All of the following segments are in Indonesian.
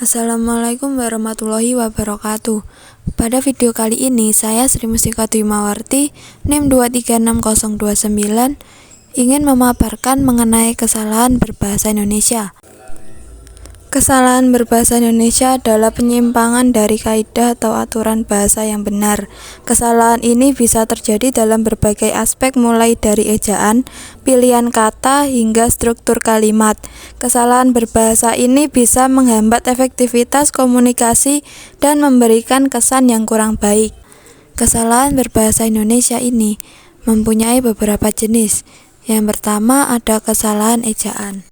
Assalamualaikum warahmatullahi wabarakatuh. Pada video kali ini, saya Sri Mustika Dwimawarti, NIM 2360029, ingin memaparkan mengenai kesalahan berbahasa Indonesia. Kesalahan berbahasa Indonesia adalah penyimpangan dari kaidah atau aturan bahasa yang benar. Kesalahan ini bisa terjadi dalam berbagai aspek, mulai dari ejaan, pilihan kata, hingga struktur kalimat. Kesalahan berbahasa ini bisa menghambat efektivitas komunikasi dan memberikan kesan yang kurang baik. Kesalahan berbahasa Indonesia ini mempunyai beberapa jenis. Yang pertama ada kesalahan ejaan.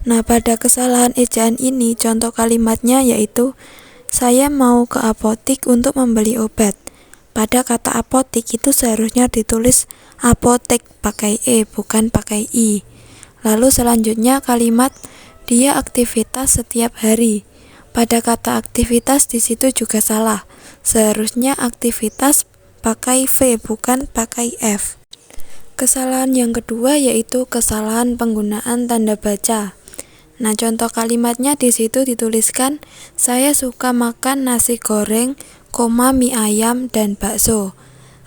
Nah, pada kesalahan ejaan ini, contoh kalimatnya yaitu, saya mau ke apotik untuk membeli obat. Pada kata apotik itu seharusnya ditulis apotek pakai E, bukan pakai I. Lalu selanjutnya kalimat, dia aktivitas setiap hari. Pada kata aktivitas di situ juga salah. Seharusnya aktivitas pakai V, bukan pakai F. Kesalahan yang kedua yaitu kesalahan penggunaan tanda baca. Nah, contoh kalimatnya di situ dituliskan, saya suka makan nasi goreng, mie ayam, dan bakso.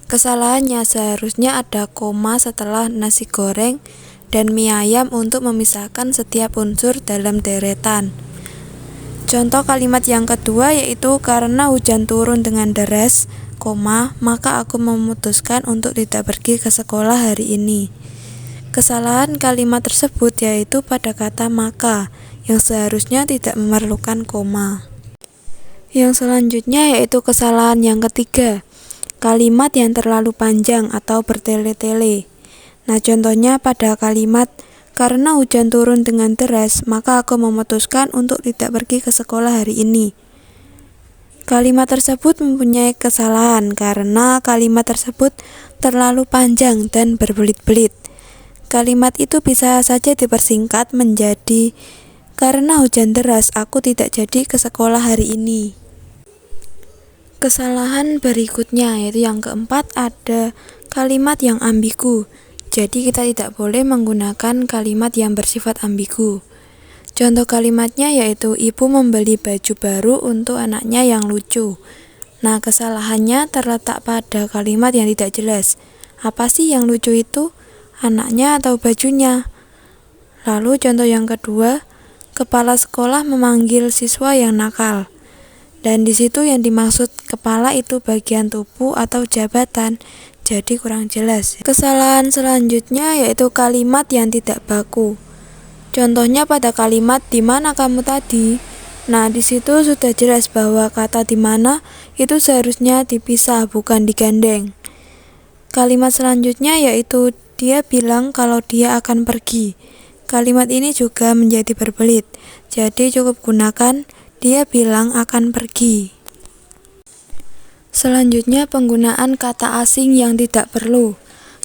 Kesalahannya seharusnya ada koma setelah nasi goreng dan mie ayam untuk memisahkan setiap unsur dalam deretan. Contoh kalimat yang kedua yaitu, karena hujan turun dengan deras, maka aku memutuskan untuk tidak pergi ke sekolah hari ini. Kesalahan kalimat tersebut yaitu pada kata maka, yang seharusnya tidak memerlukan koma. Yang selanjutnya yaitu kesalahan yang ketiga, kalimat yang terlalu panjang atau bertele-tele. Nah, contohnya pada kalimat, karena hujan turun dengan deras, maka aku memutuskan untuk tidak pergi ke sekolah hari ini. Kalimat tersebut mempunyai kesalahan karena kalimat tersebut terlalu panjang dan berbelit-belit. Kalimat itu bisa saja dipersingkat menjadi, karena hujan deras aku tidak jadi ke sekolah hari ini. Kesalahan berikutnya yaitu yang keempat ada kalimat yang ambigu. Jadi kita tidak boleh menggunakan kalimat yang bersifat ambigu. Contoh kalimatnya yaitu, ibu membeli baju baru untuk anaknya yang lucu. Nah, kesalahannya terletak pada kalimat yang tidak jelas. Apa sih yang lucu itu? Anaknya atau bajunya? Lalu contoh yang kedua, kepala sekolah memanggil siswa yang nakal. Dan di situ yang dimaksud kepala itu bagian tubuh atau jabatan, jadi kurang jelas. Kesalahan selanjutnya yaitu kalimat yang tidak baku. Contohnya pada kalimat di mana kamu tadi. Nah, di situ sudah jelas bahwa kata di mana itu seharusnya dipisah, bukan digandeng. Kalimat selanjutnya yaitu dia bilang kalau dia akan pergi. Kalimat ini juga menjadi berbelit, jadi cukup gunakan dia bilang akan pergi. Selanjutnya penggunaan kata asing yang tidak perlu.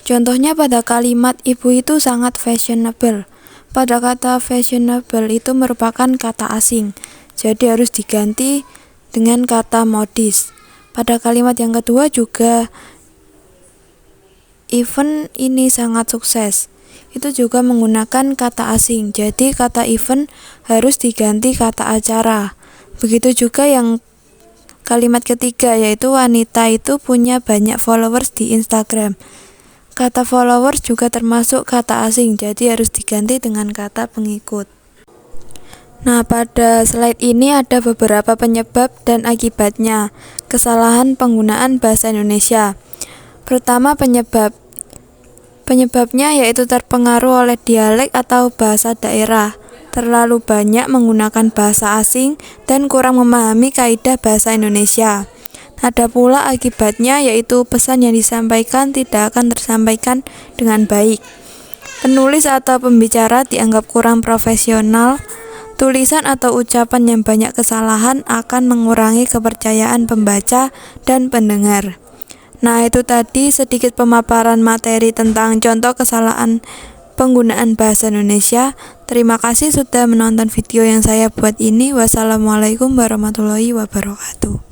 Contohnya pada kalimat ibu itu sangat fashionable. Pada kata fashionable itu merupakan kata asing, jadi harus diganti dengan kata modis. Pada kalimat yang kedua juga, event ini sangat sukses. Itu juga menggunakan kata asing, jadi kata event harus diganti kata acara. Begitu juga yang kalimat ketiga yaitu wanita itu punya banyak followers di Instagram. Kata followers juga termasuk kata asing, jadi harus diganti dengan kata pengikut. Nah, pada slide ini ada beberapa penyebab dan akibatnya kesalahan penggunaan bahasa Indonesia. Pertama, penyebabnya yaitu terpengaruh oleh dialek atau bahasa daerah, terlalu banyak menggunakan bahasa asing, dan kurang memahami kaidah bahasa Indonesia. Ada pula akibatnya yaitu pesan yang disampaikan tidak akan tersampaikan dengan baik. Penulis atau pembicara dianggap kurang profesional. Tulisan atau ucapan yang banyak kesalahan akan mengurangi kepercayaan pembaca dan pendengar. Nah, itu tadi sedikit pemaparan materi tentang contoh kesalahan penggunaan bahasa Indonesia. Terima kasih sudah menonton video yang saya buat ini. Wassalamualaikum warahmatullahi wabarakatuh.